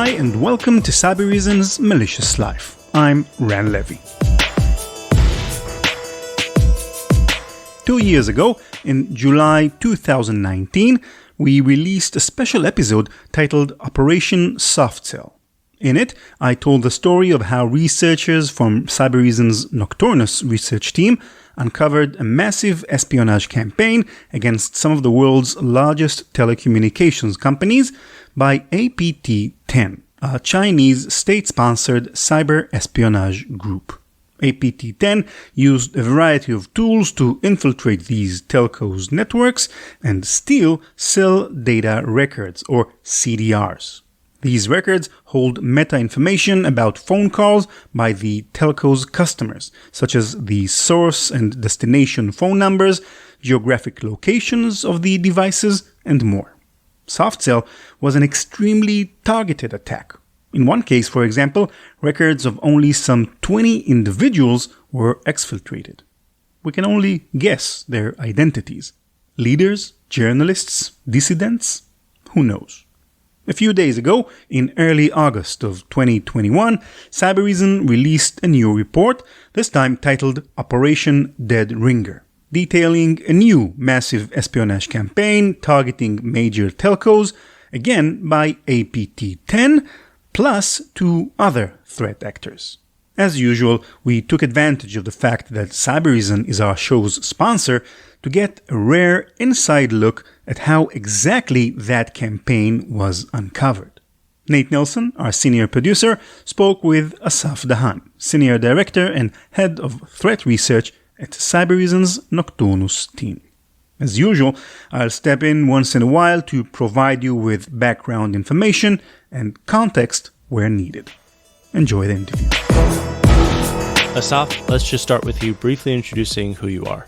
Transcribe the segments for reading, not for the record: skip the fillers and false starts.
Hi, and welcome to Cybereason's Malicious Life. I'm Ran Levy. 2 years ago, in July 2019, we released a special episode titled Operation Soft Cell. In it, I told the story of how researchers from Cybereason's Nocturnus research team uncovered a massive espionage campaign against some of the world's largest telecommunications companies by APT-10, a Chinese state-sponsored cyber espionage group. APT-10 used a variety of tools to infiltrate these telcos' networks and steal cell data records, or CDRs. These records hold meta-information about phone calls by the telco's customers, such as the source and destination phone numbers, geographic locations of the devices, and more. Soft Cell was an extremely targeted attack. In one case, for example, records of only some 20 individuals were exfiltrated. We can only guess their identities. Leaders, journalists, dissidents? Who knows? A few days ago, in early August of 2021, Cybereason released a new report, this time titled Operation DeadRinger, detailing a new massive espionage campaign targeting major telcos, again by APT-10, plus 2 other threat actors. As usual, we took advantage of the fact that Cybereason is our show's sponsor to get a rare inside look at how exactly that campaign was uncovered. Nate Nelson, our senior producer, spoke with Assaf Dahan, senior director and head of threat research at Cybereason's Nocturnus team. As usual, I'll step in once in a while to provide you with background information and context where needed. Enjoy the interview. Assaf, let's just start with you briefly introducing who you are.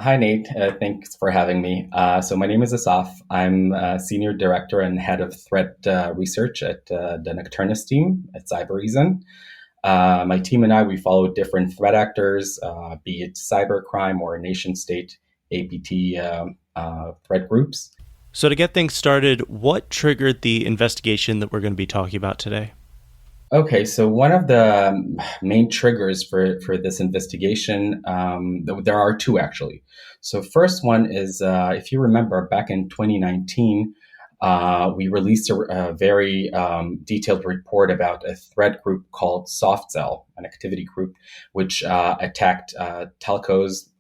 Hi, Nate. Thanks for having me. So my name is Assaf. I'm Senior Director and Head of Threat Research at the Nocturnus team at Cybereason. My team and I, we follow different threat actors, be it cybercrime or nation-state APT threat groups. So to get things started, what triggered the investigation that we're going to be talking about today? Okay, so one of the main triggers for this investigation, there are 2 actually. So first one is, if you remember, back in 2019, we released a very detailed report about a threat group called Soft Cell, an activity group, which attacked telcos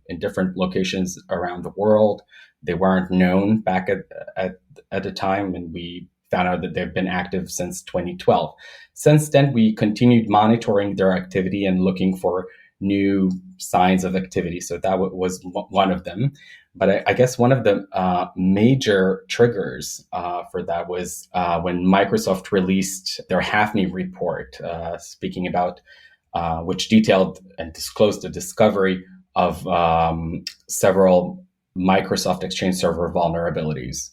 in different locations around the world. They weren't known back at the time, and we found out that they've been active since 2012. Since then, we continued monitoring their activity and looking for new signs of activity. So that was one of them. But I guess one of the major triggers for that was when Microsoft released their Hafni report, speaking about which detailed and disclosed the discovery of several Microsoft Exchange Server vulnerabilities.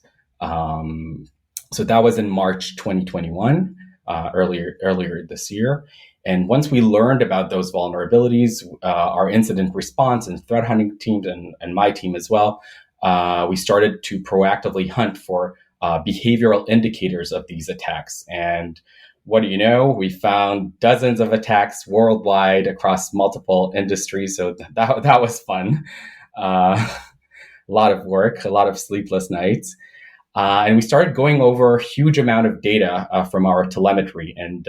So that was in March 2021, earlier this year. And once we learned about those vulnerabilities, our incident response and threat hunting teams and my team as well, we started to proactively hunt for behavioral indicators of these attacks. And what do you know? We found dozens of attacks worldwide across multiple industries. So that was fun. A lot of work, a lot of sleepless nights. And we started going over a huge amount of data from our telemetry. And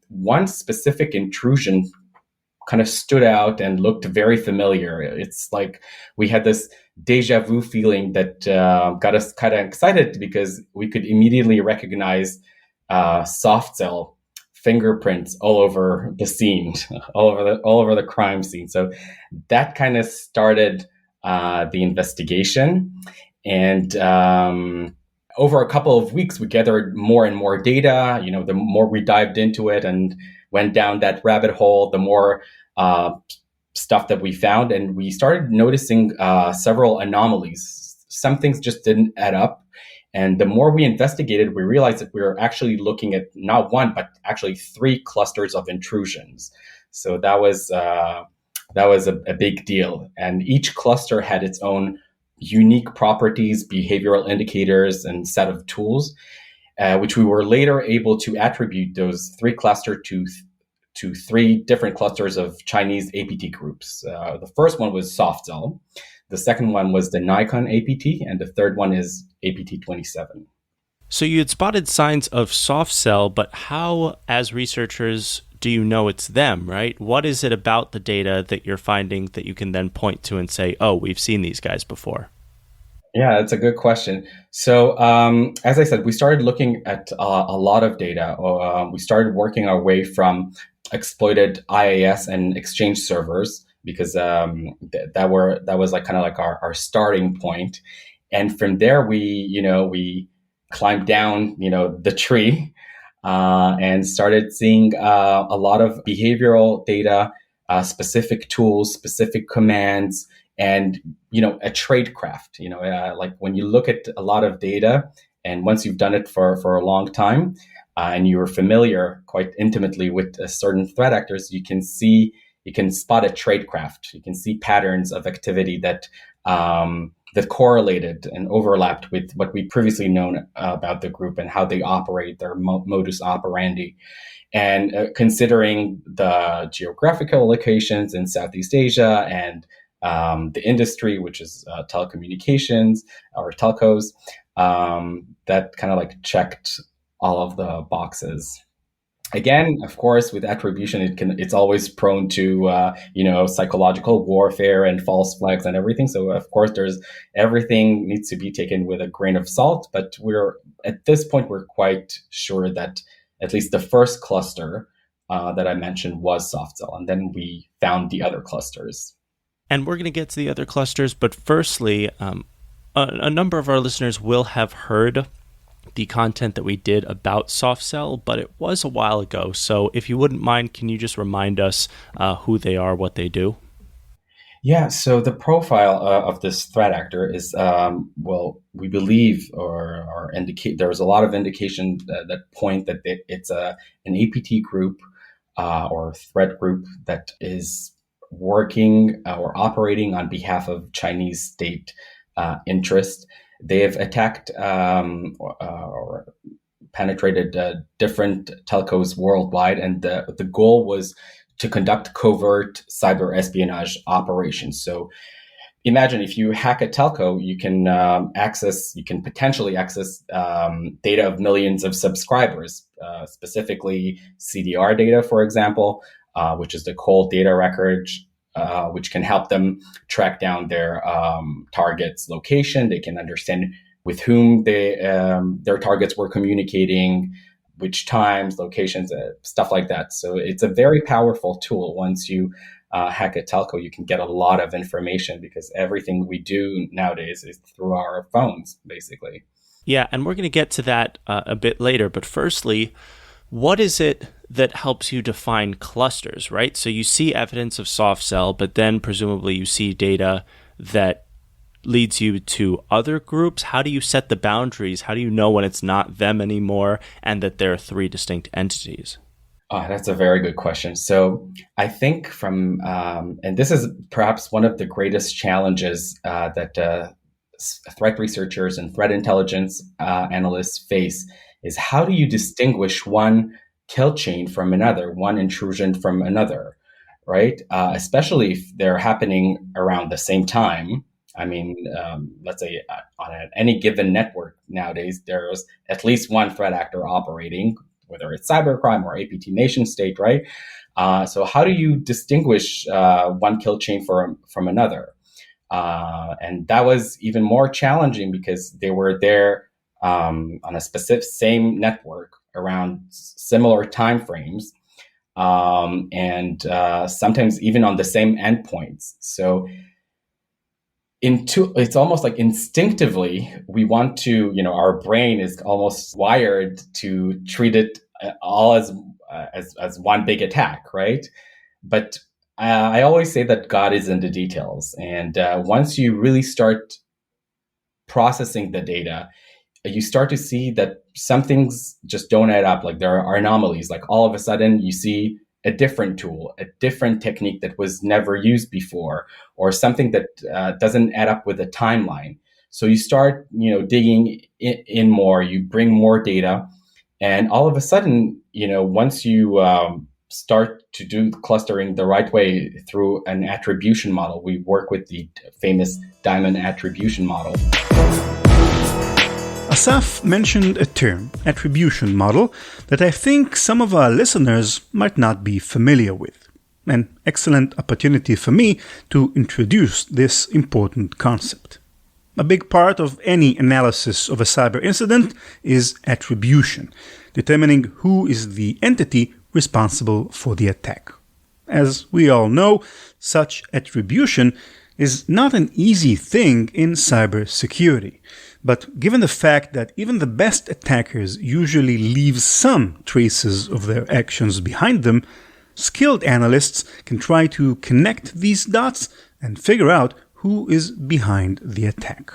one specific intrusion kind of stood out and looked very familiar. It's like we had this deja vu feeling that got us kind of excited because we could immediately recognize soft cell fingerprints all over the scene, all over the crime scene. So that kind of started the investigation. And over a couple of weeks, we gathered more and more data. The more we dived into it and went down that rabbit hole, the more stuff that we found. And we started noticing several anomalies. Some things just didn't add up. And the more we investigated, we realized that we were actually looking at not one, but actually 3 clusters of intrusions. So that was a big deal. And each cluster had its own unique properties, behavioral indicators, and set of tools. which we were later able to attribute those three clusters to three different clusters of Chinese APT groups. The first one was SoftCell. The second one was the Nikon APT, and the third one is APT 27. So you had spotted signs of soft cell, but how, as researchers, do you know it's them, right? What is it about the data that you're finding that you can then point to and say, oh, we've seen these guys before? Yeah, that's a good question. So, as I said, we started looking at a lot of data. We started working our way from exploited IaaS and Exchange servers because that was like kind of like our starting point. And from there, we climbed down, the tree and started seeing a lot of behavioral data, specific tools, specific commands, and a tradecraft. Like when you look at a lot of data, and once you've done it for a long time, and you're familiar quite intimately with certain threat actors, you can spot a tradecraft. You can see patterns of activity that correlated and overlapped with what we previously known about the group and how they operate, their modus operandi. And considering the geographical locations in Southeast Asia and the industry, which is telecommunications or telcos, that kind of like checked all of the boxes. Again, of course, with attribution, it's always prone to psychological warfare and false flags and everything. So of course, everything needs to be taken with a grain of salt. But at this point we're quite sure that at least the first cluster that I mentioned was soft cell, and then we found the other clusters. And we're going to get to the other clusters, but firstly, a number of our listeners will have heard the content that we did about soft cell, but it was a while ago. So if you wouldn't mind, can you just remind us who they are, what they do? Yeah, so the profile of this threat actor is, we believe or indicate, there's a lot of indication that point that it's an APT group or threat group that is working or operating on behalf of Chinese state interest. They have attacked or penetrated different telcos worldwide, and the goal was to conduct covert cyber espionage operations. So imagine if you hack a telco, you can potentially access data of millions of subscribers, specifically CDR data, for example, which is the cold data record, which can help them track down their target's location. They can understand with whom their targets were communicating, which times, locations, stuff like that. So it's a very powerful tool. Once you hack a telco, you can get a lot of information because everything we do nowadays is through our phones, basically. Yeah, and we're going to get to that a bit later. But firstly, what is it that helps you define clusters, right? So you see evidence of soft cell, but then presumably you see data that leads you to other groups. How do you set the boundaries? How do you know when it's not them anymore and that there are three distinct entities? That's a very good question. So I think and this is perhaps one of the greatest challenges that threat researchers and threat intelligence analysts face is how do you distinguish one kill chain from another, one intrusion from another, right? Especially if they're happening around the same time. I mean, let's say on any given network nowadays, there's at least one threat actor operating, whether it's cybercrime or APT nation state, right? So how do you distinguish one kill chain from another? And that was even more challenging because they were there on a specific same network around similar timeframes, and sometimes even on the same endpoints. So it's almost like instinctively we want to, our brain is almost wired to treat it all as one big attack, right? But I always say that God is in the details, and once you really start processing the data, you start to see that some things just don't add up. Like there are anomalies. Like all of a sudden you see a different tool, a different technique that was never used before, or something that doesn't add up with a timeline. So you start, digging in more, you bring more data, and all of a sudden, once you start to do clustering the right way through an attribution model, we work with the famous diamond attribution model. Assaf mentioned a term, attribution model, that I think some of our listeners might not be familiar with. An excellent opportunity for me to introduce this important concept. A big part of any analysis of a cyber incident is attribution, determining who is the entity responsible for the attack. As we all know, such attribution is not an easy thing in cybersecurity. But given the fact that even the best attackers usually leave some traces of their actions behind them, skilled analysts can try to connect these dots and figure out who is behind the attack.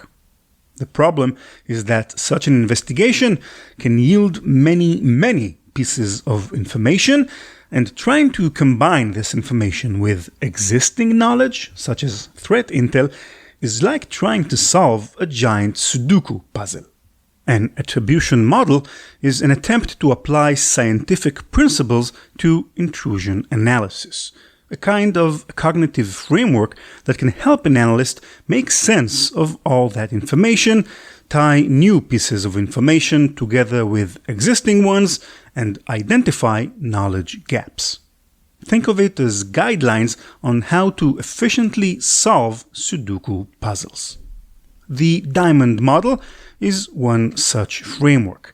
The problem is that such an investigation can yield many pieces of information, and trying to combine this information with existing knowledge, such as threat intel, is like trying to solve a giant Sudoku puzzle. An attribution model is an attempt to apply scientific principles to intrusion analysis, a kind of cognitive framework that can help an analyst make sense of all that information, tie new pieces of information together with existing ones, and identify knowledge gaps. Think of it as guidelines on how to efficiently solve Sudoku puzzles. The diamond model is one such framework.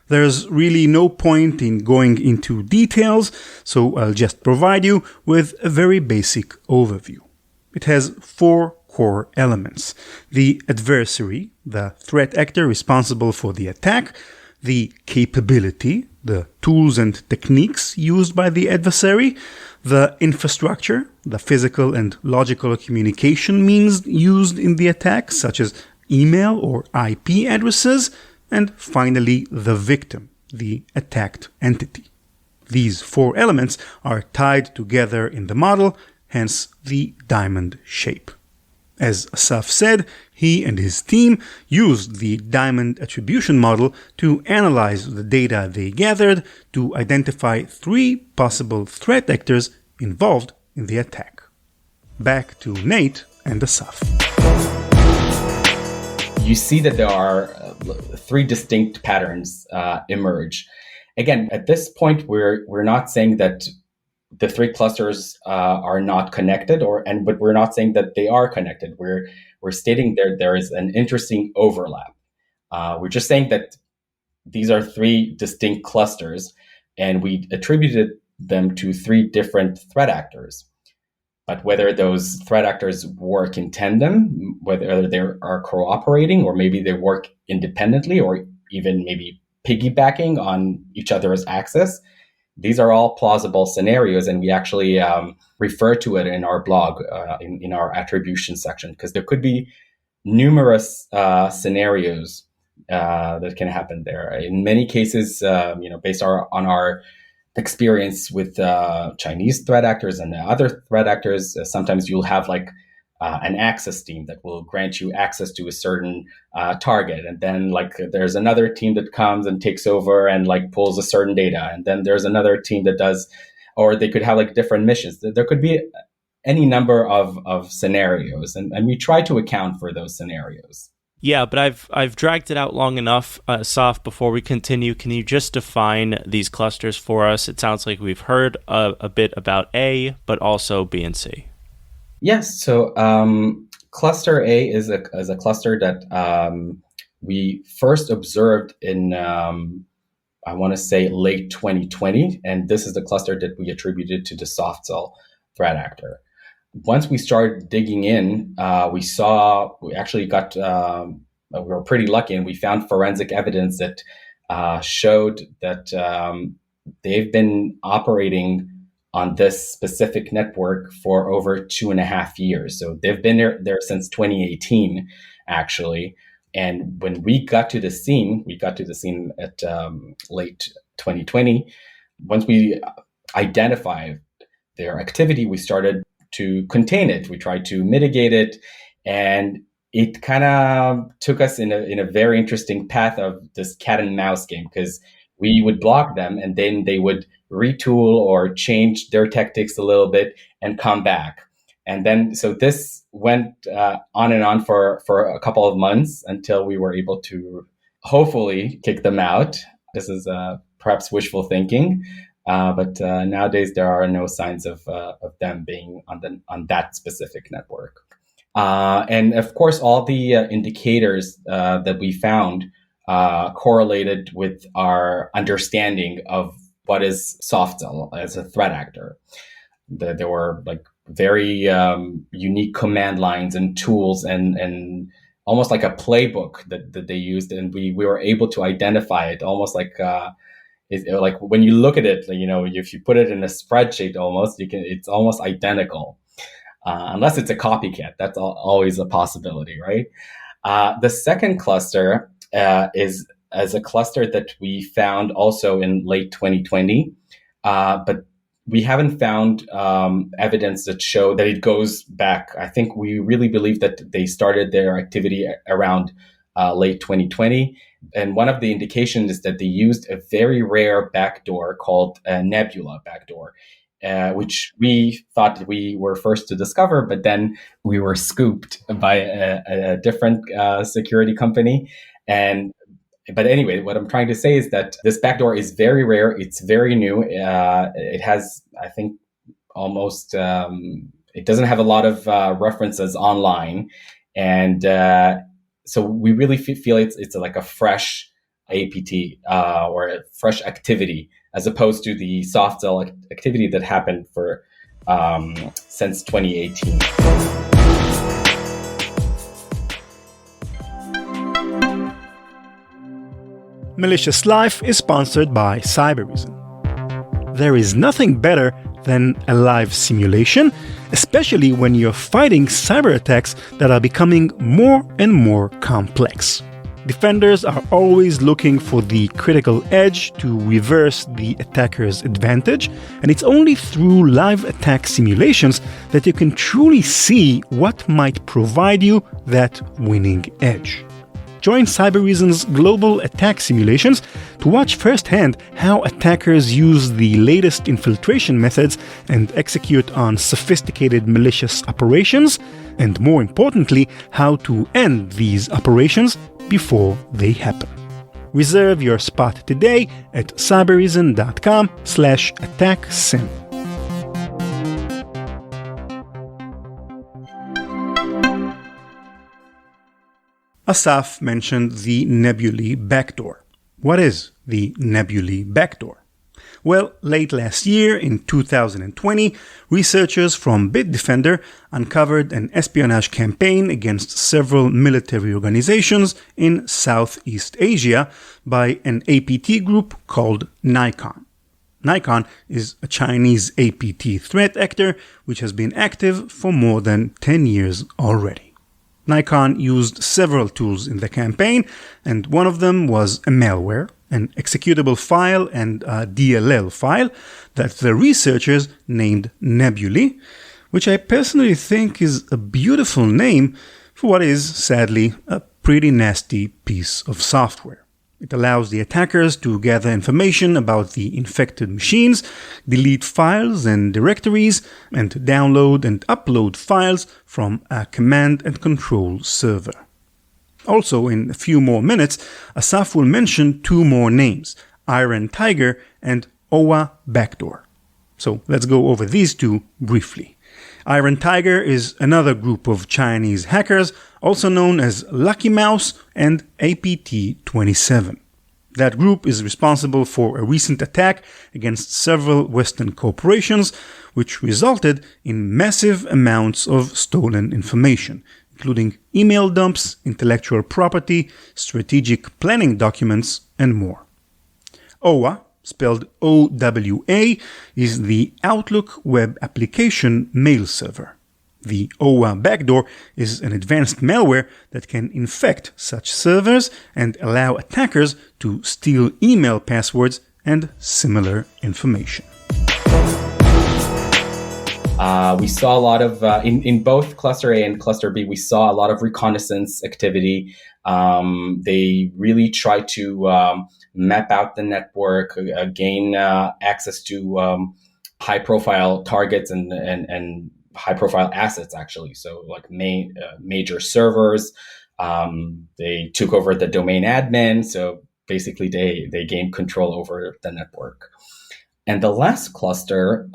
There's really no point in going into details, so I'll just provide you with a very basic overview. It has 4 core elements: the adversary, the threat actor responsible for the attack; the capability, the tools and techniques used by the adversary; the infrastructure, the physical and logical communication means used in the attack, such as email or IP addresses; and finally, the victim, the attacked entity. These 4 elements are tied together in the model, hence the diamond shape. As Assaf said, he and his team used the diamond attribution model to analyze the data they gathered to identify 3 possible threat actors involved in the attack. Back to Nate and Assaf. You see that there are 3 distinct patterns emerge. Again, at this point, we're not saying that the 3 clusters are not connected, but we're not saying that they are connected. We're stating there is an interesting overlap. We're just saying that these are 3 distinct clusters, and we attributed them to 3 different threat actors. But whether those threat actors work in tandem, whether they are cooperating, or maybe they work independently, or even maybe piggybacking on each other's access, these are all plausible scenarios, and we actually refer to it in our blog, in our attribution section, because there could be numerous scenarios that can happen there. In many cases, based on our experience with Chinese threat actors and other threat actors, sometimes you'll have an access team that will grant you access to a certain target, and then there's another team that comes and takes over and pulls a certain data, and then there's another team that does, or they could have different missions. There could be any number of scenarios, and we try to account for those scenarios. Yeah, but I've dragged it out long enough. Assaf, before we continue, can you just define these clusters for us? It sounds like we've heard a bit about A, but also B and C. Yes. So cluster A is a cluster that we first observed in, I want to say, late 2020. And this is the cluster that we attributed to the soft cell threat actor. Once we started digging in, we actually got, we were pretty lucky, and we found forensic evidence that showed that they've been operating on this specific network for over 2.5 years. So they've been there since 2018, actually. And when we got to the scene at late 2020. Once we identified their activity, we started to contain it. We tried to mitigate it. And it kind of took us in a very interesting path of this cat and mouse game, because we would block them and then they would retool or change their tactics a little bit and come back. And then, so this went on and on for a couple of months until we were able to hopefully kick them out. This is perhaps wishful thinking, but nowadays there are no signs of them being on that specific network. And of course, all the indicators that we found correlated with our understanding of what is Softcell as a threat actor. There were like very unique command lines and tools and almost like a playbook that they used, and we were able to identify it almost like like when you look at it, if you put it in a spreadsheet, it's almost identical. Unless it's a copycat, that's always a possibility, right? The second cluster is as a cluster that we found also in late 2020, but we haven't found evidence that show that it goes back. I think we really believe that they started their activity around late 2020. And one of the indications is that they used a very rare backdoor called a Nebula backdoor, which we thought we were first to discover, but then we were scooped by a different security company. But anyway, what I'm trying to say is that this backdoor is very rare. It's very new. It has, I think, almost, it doesn't have a lot of references online. And so we really feel it's like a fresh APT or a fresh activity, as opposed to the Softcell activity that happened for since 2018. Malicious Life is sponsored by Cybereason. There is nothing better than a live simulation, especially when you're fighting cyber attacks that are becoming more and more complex. Defenders are always looking for the critical edge to reverse the attacker's advantage, and it's only through live attack simulations that you can truly see what might provide you that winning edge. Join Cybereason's global attack simulations to watch firsthand how attackers use the latest infiltration methods and execute on sophisticated malicious operations, and more importantly, how to end these operations before they happen. Reserve your spot today at cybereason.com/attacksim. Assaf mentioned the Nebulae backdoor. What is the Nebulae backdoor? Well, late last year, in 2020, researchers from Bitdefender uncovered an espionage campaign against several military organizations in Southeast Asia by an APT group called Nikon. Nikon is a Chinese APT threat actor which has been active for more than 10 years already. Nikon used several tools in the campaign, and one of them was a malware, an executable file and a DLL file that the researchers named Nebulae, which I personally think is a beautiful name for what is, sadly, a pretty nasty piece of software. It allows the attackers to gather information about the infected machines, delete files and directories, and download and upload files from a command and control server. Also, in a few more minutes, Assaf will mention two more names, Iron Tiger and OWA Backdoor. So let's go over these two briefly. Iron Tiger is another group of Chinese hackers, also known as Lucky Mouse and APT-27. That group is responsible for a recent attack against several Western corporations, which resulted in massive amounts of stolen information, including email dumps, intellectual property, strategic planning documents, and more. OWA, spelled OWA, is the Outlook web application mail server. The OWA backdoor is an advanced malware that can infect such servers and allow attackers to steal email passwords and similar information. We saw a lot of, in both cluster A and cluster B, we saw a lot of reconnaissance activity. They really tried to map out the network, gain access to high profile targets and high profile assets, actually. So like major servers. They took over the domain admin. So basically they gained control over the network. And the last cluster,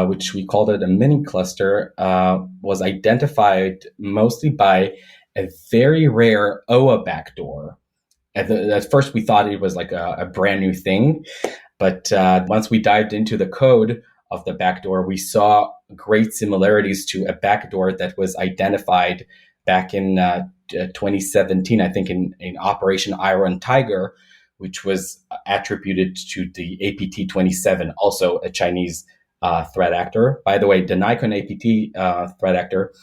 which we called it a mini cluster, was identified mostly by a very rare OA backdoor. At first, we thought it was like a brand new thing. But once we dived into the code of the backdoor, we saw great similarities to a backdoor that was identified back in 2017, I think in Operation Iron Tiger, which was attributed to the APT-27, also a Chinese threat actor. By the way, the Nikon APT threat actor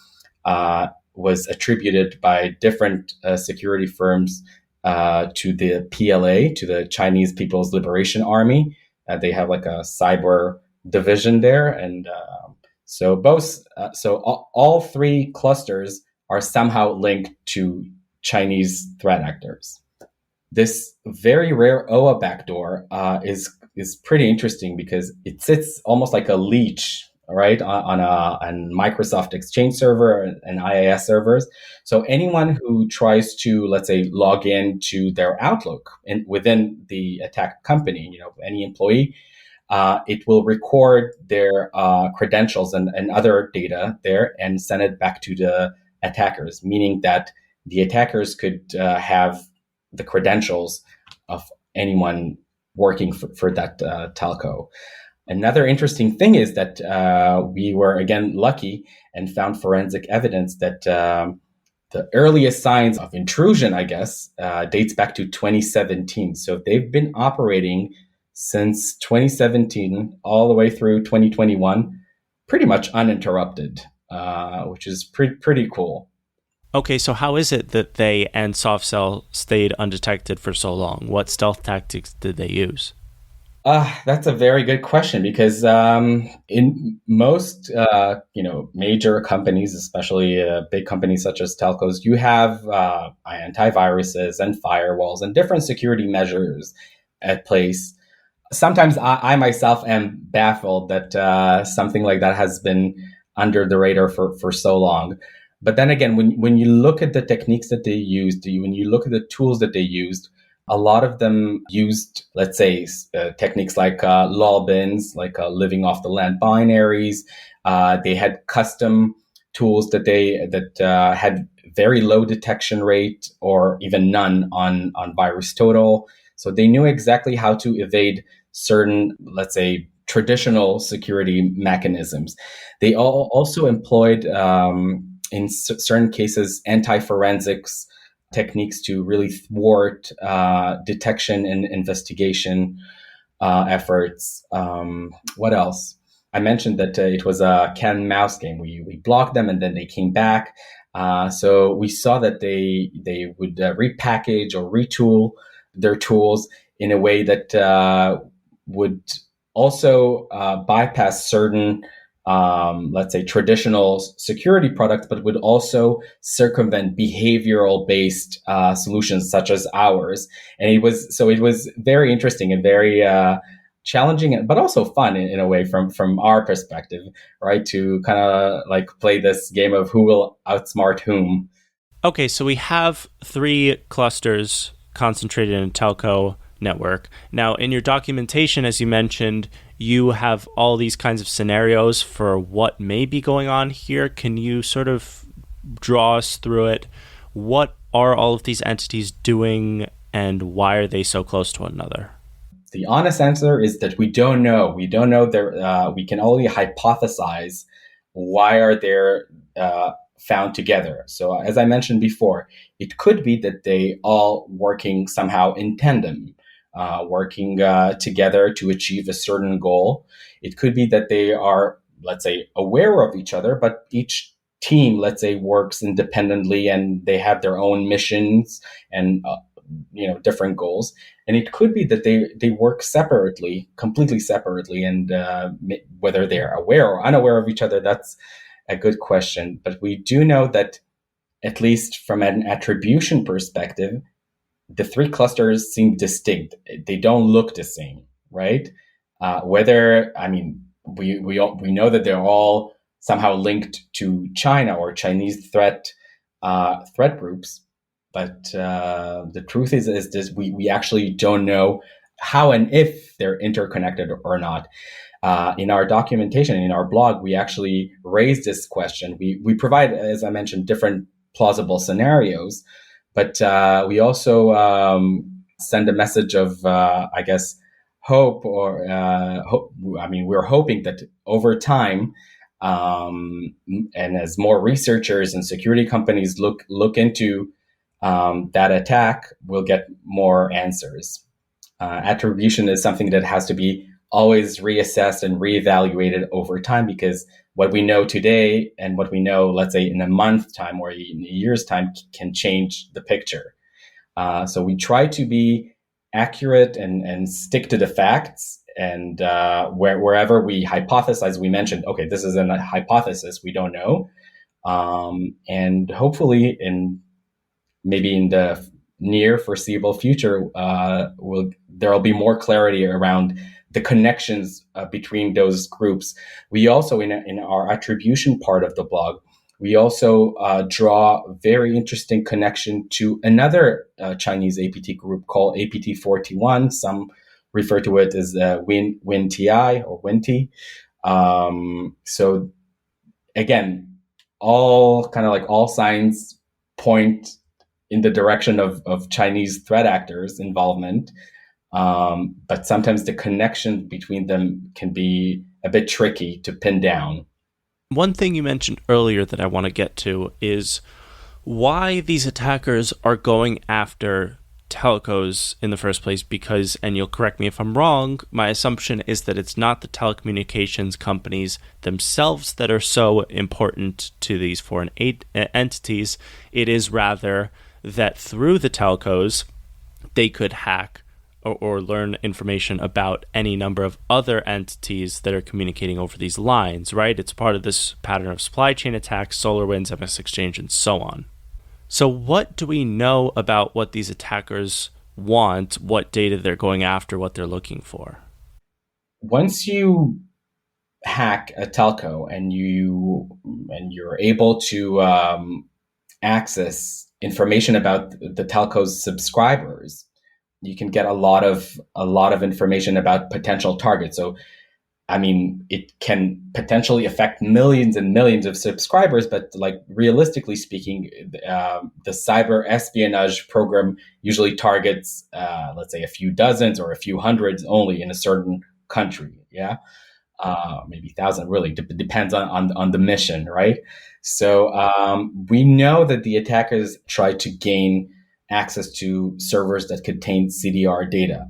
was attributed by different security firms to the PLA, to the Chinese People's Liberation Army. They have like a cyber division there, and so all three clusters are somehow linked to Chinese threat actors. This very rare OA backdoor is pretty interesting because it sits almost like a leech, right, on Microsoft Exchange server and IIS servers. So anyone who tries to, let's say, log in to their Outlook within the attacked company, any employee, it will record their credentials and other data there and send it back to the attackers, meaning that the attackers could have the credentials of anyone working for that telco. Another interesting thing is that we were, again, lucky and found forensic evidence that the earliest signs of intrusion, I guess, dates back to 2017. So they've been operating since 2017 all the way through 2021, pretty much uninterrupted, which is pretty cool. Okay, so how is it that they and SoftCell stayed undetected for so long? What stealth tactics did they use? That's a very good question because in most major companies, especially big companies such as telcos, you have antiviruses and firewalls and different security measures at place. Sometimes I myself am baffled that something like that has been under the radar for so long. But then again, when you look at the techniques that they used, when you look at the tools that they used, a lot of them used, let's say, techniques like lol bins, like living off the land binaries. They had custom tools that had very low detection rate or even none on VirusTotal. So they knew exactly how to evade certain, let's say, traditional security mechanisms. They also employed, in certain cases, anti-forensics techniques to really thwart detection and investigation efforts. What else? I mentioned that it was a cat and mouse game. We blocked them and then they came back. So we saw that they would repackage or retool their tools in a way that would also bypass certain let's say traditional security products, but would also circumvent behavioral-based solutions such as ours. And it was very interesting and very challenging, but also fun in a way from our perspective, right? To kind of like play this game of who will outsmart whom. Okay, so we have 3 clusters concentrated in a telco network. Now, in your documentation, as you mentioned, you have all these kinds of scenarios for what may be going on here. Can you sort of draw us through it? What are all of these entities doing and why are they so close to one another? The honest answer is that we don't know. We don't know. We can only hypothesize why are they found together. So as I mentioned before, it could be that they all working somehow in tandem. Working together to achieve a certain goal. It could be that they are, let's say, aware of each other, but each team, let's say, works independently and they have their own missions and different goals. And it could be that they work separately, completely separately, and whether they're aware or unaware of each other, that's a good question. But we do know that, at least from an attribution perspective, the three clusters seem distinct. They don't look the same, right? We know that they're all somehow linked to China or Chinese threat groups, but the truth is this: we actually don't know how and if they're interconnected or not. In our documentation, in our blog, we actually raise this question. We provide, as I mentioned, different plausible scenarios, but we also send a message of, I guess, hope, or hope. I mean, we're hoping that over time, and as more researchers and security companies look into that attack, we'll get more answers. Attribution is something that has to be always reassessed and reevaluated over time, because what we know today and what we know, let's say, in a month's time or in a year's time can change the picture. So we try to be accurate and stick to the facts. And wherever we hypothesize, we mentioned, okay, this is a hypothesis, we don't know. And hopefully maybe in the near foreseeable future, there'll be more clarity around the connections between those groups. We also, in our attribution part of the blog, we also draw a very interesting connection to another Chinese APT group called APT41. Some refer to it as WinTI or WinT. So again, all signs point in the direction of Chinese threat actors' involvement. But sometimes the connection between them can be a bit tricky to pin down. One thing you mentioned earlier that I want to get to is why these attackers are going after telcos in the first place, because, and you'll correct me if I'm wrong, my assumption is that it's not the telecommunications companies themselves that are so important to these foreign entities. It is rather that through the telcos, they could hack or learn information about any number of other entities that are communicating over these lines, right? It's part of this pattern of supply chain attacks, SolarWinds, MS Exchange, and so on. So what do we know about what these attackers want, what data they're going after, what they're looking for? Once you hack a telco and you're able to access information about the telco's subscribers, you can get a lot of information about potential targets. So, I mean, it can potentially affect millions and millions of subscribers, but like realistically speaking, the cyber espionage program usually targets, let's say, a few dozens or a few hundreds only in a certain country. Yeah, maybe 1,000. Really depends on the mission, right? So we know that the attackers try to gain access to servers that contain CDR data,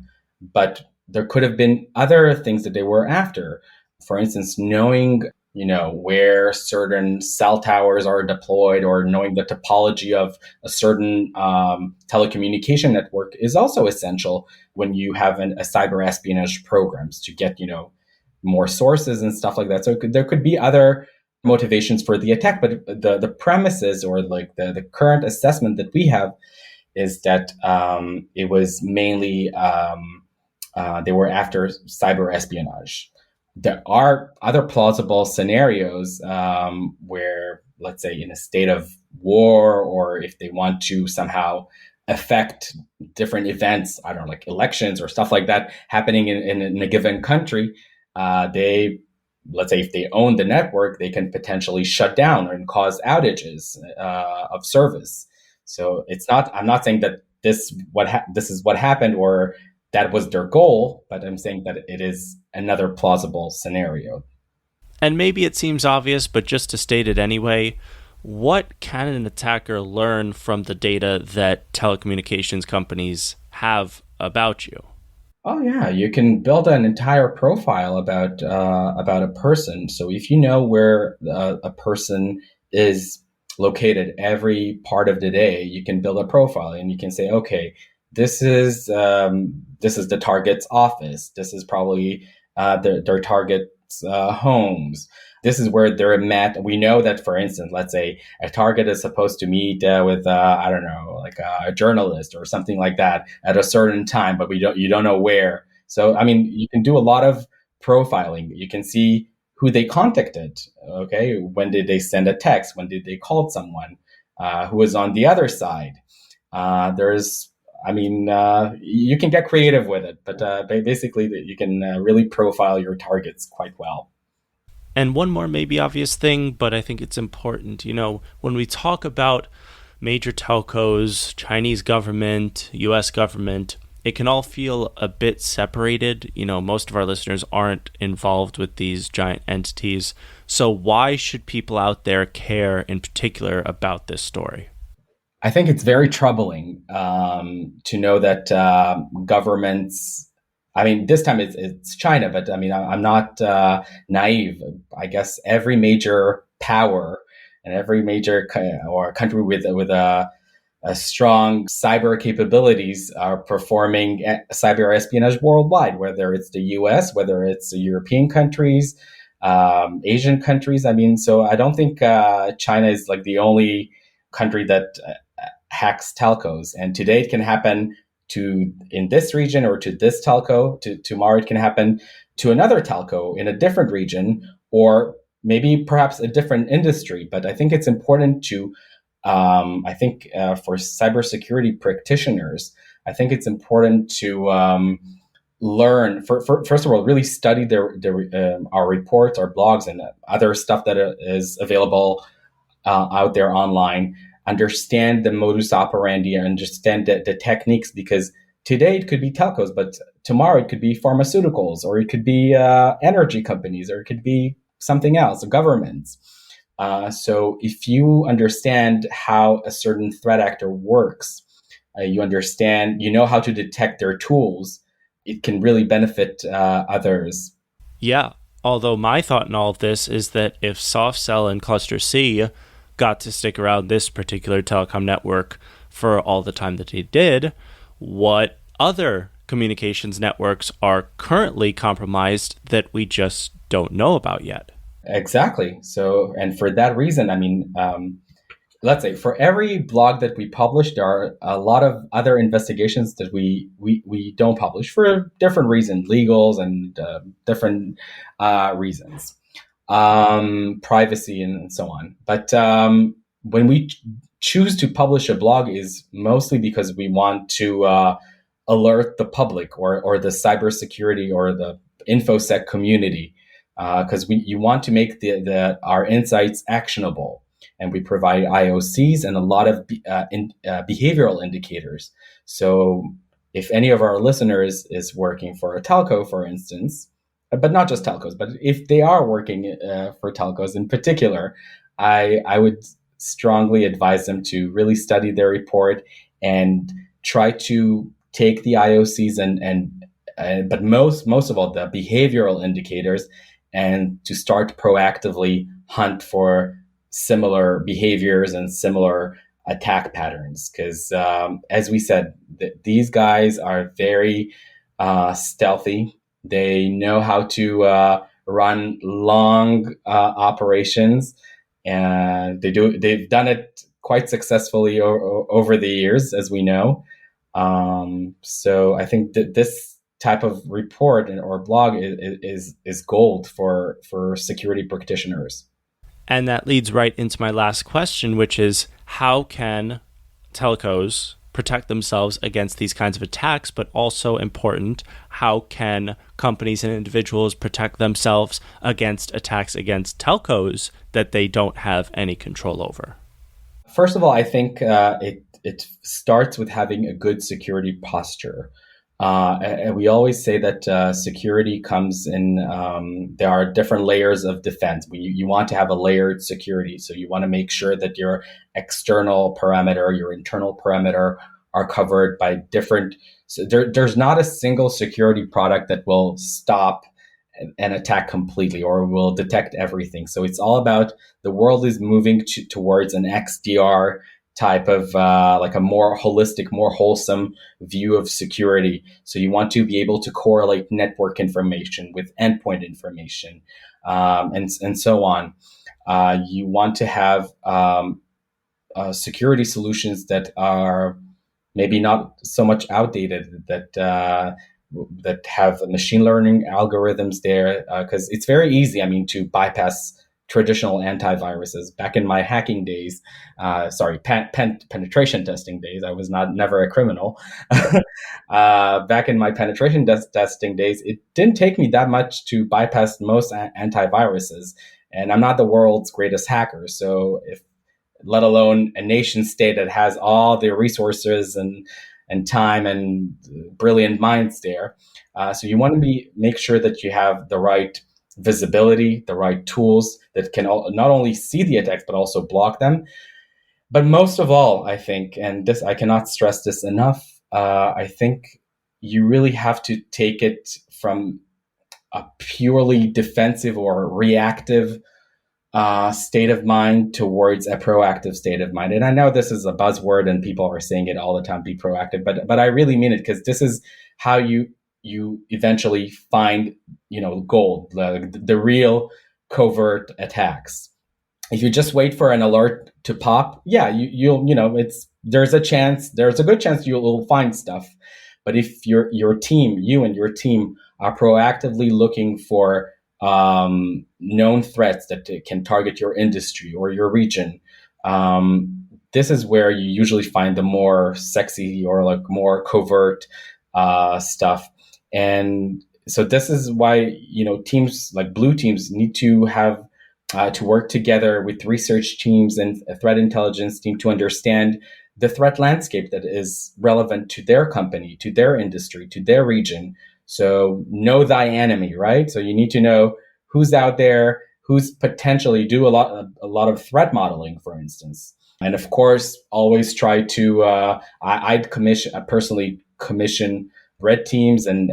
but there could have been other things that they were after. For instance, knowing, where certain cell towers are deployed, or knowing the topology of a certain telecommunication network is also essential when you have a cyber espionage programs to get, more sources and stuff like that. So there could be other motivations for the attack, but the premises, or like the current assessment that we have, is that it was mainly they were after cyber espionage. There are other plausible scenarios where, let's say, in a state of war, or if they want to somehow affect different events, I don't know, like elections or stuff like that happening in a given country, let's say if they own the network, they can potentially shut down and cause outages of service. So I'm not saying that this is what happened or that was their goal, but I'm saying that it is another plausible scenario. And maybe it seems obvious, but just to state it anyway, what can an attacker learn from the data that telecommunications companies have about you? Oh yeah, you can build an entire profile about a person. So if you know where a person is located every part of the day, you can build a profile and you can say, okay, this is the target's office. This is probably their target's homes. This is where they're met. We know that, for instance, let's say a target is supposed to meet with I don't know, like a journalist or something like that at a certain time, but you don't know where. So I mean, you can do a lot of profiling. You can see who they contacted. Okay, when did they send a text? When did they call someone? Who was on the other side? You can get creative with it, but basically, you can really profile your targets quite well. And one more maybe obvious thing, but I think it's important. When we talk about major telcos, Chinese government, US government, it can all feel a bit separated. Most of our listeners aren't involved with these giant entities. So why should people out there care in particular about this story? I think it's very troubling to know that governments. I mean, this time it's China, but I mean, I'm not naive. I guess every major power and every major or country with a strong cyber capabilities are performing cyber espionage worldwide, whether it's the US, whether it's the European countries, Asian countries. I mean, so I don't think China is like the only country that hacks telcos. And today it can happen in this region or to this telco. Tomorrow it can happen to another telco in a different region or maybe perhaps a different industry. But I think it's important to, for cybersecurity practitioners, I think it's important to learn, first of all, really study our reports, our blogs, and other stuff that is available out there online. Understand the modus operandi and understand the techniques, because today it could be telcos, but tomorrow it could be pharmaceuticals, or it could be energy companies, or it could be something else, governments. So if you understand how a certain threat actor works, you know how to detect their tools, it can really benefit others. Yeah, although my thought in all of this is that if Soft Cell and Cluster C got to stick around this particular telecom network for all the time that they did, what other communications networks are currently compromised that we just don't know about yet? Exactly. So, and for that reason, I mean, let's say for every blog that we publish, there are a lot of other investigations that we don't publish for different reasons, legals and different reasons. Privacy and so on. But when we choose to publish a blog is mostly because we want to alert the public or the cybersecurity or the InfoSec community, because you want to make our insights actionable. And we provide IOCs and a lot of behavioral indicators. So if any of our listeners is working for a telco, for instance, but not just telcos, but if they are working for telcos in particular, I would strongly advise them to really study their report and try to take the IOCs but most of all the behavioral indicators, and to start proactively hunt for similar behaviors and similar attack patterns. Because as we said, these guys are very stealthy. They know how to run long operations, and they've done it quite successfully over the years, as we know. So I think that this type of report or blog is gold for security practitioners. And that leads right into my last question, which is how can telcos protect themselves against these kinds of attacks, but also important, how can companies and individuals protect themselves against attacks against telcos that they don't have any control over? First of all, I think it starts with having a good security posture. And we always say that security comes in, there are different layers of defense. You want to have a layered security. So you want to make sure that your external perimeter, your internal perimeter are covered by different. So there's not a single security product that will stop an attack completely or will detect everything. So it's all about, the world is moving towards an XDR type of like a more holistic, more wholesome view of security. So you want to be able to correlate network information with endpoint information, and so on. You want to have security solutions that are maybe not so much outdated, that have machine learning algorithms there, because it's very easy, to bypass traditional antiviruses. Back in my hacking days, penetration testing days, I was never a criminal. Back in my penetration testing days, it didn't take me that much to bypass most antiviruses. And I'm not the world's greatest hacker. So let alone a nation state that has all the resources and time and brilliant minds there. So you want to make sure that you have the right visibility, the right tools that can not only see the attacks, but also block them. But most of all, I think, and this, I cannot stress this enough, I think you really have to take it from a purely defensive or reactive state of mind towards a proactive state of mind. And I know this is a buzzword and people are saying it all the time, be proactive, but I really mean it, because this is how you eventually find, gold, the real covert attacks. If you just wait for an alert to pop, there's a good chance you'll find stuff. But if you and your team are proactively looking for known threats that can target your industry or your region, this is where you usually find the more sexy or like more covert stuff. And so this is why, teams like blue teams need to have to work together with research teams and a threat intelligence team to understand the threat landscape that is relevant to their company, to their industry, to their region. So know thy enemy, right? So you need to know who's out there, who's potentially do a lot of threat modeling, for instance. And of course, always try to, I personally commission red teams and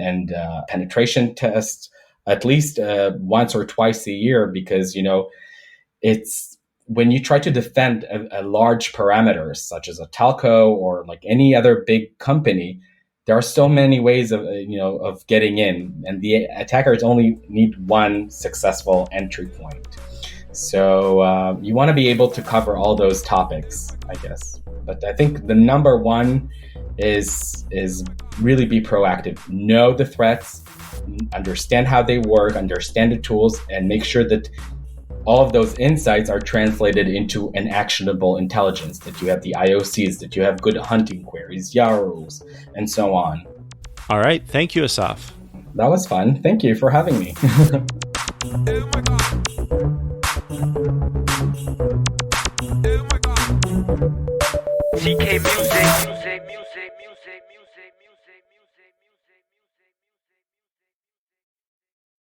penetration tests at least once or twice a year, because, it's when you try to defend a large parameter, such as a telco or like any other big company, there are so many ways of getting in, and the attackers only need one successful entry point. So you want to be able to cover all those topics, I guess. But I think the number one is really be proactive. Know the threats, understand how they work, understand the tools, and make sure that all of those insights are translated into an actionable intelligence, that you have the IOCs, that you have good hunting queries, YAROs, and so on. All right. Thank you, Assaf. That was fun. Thank you for having me. CK music.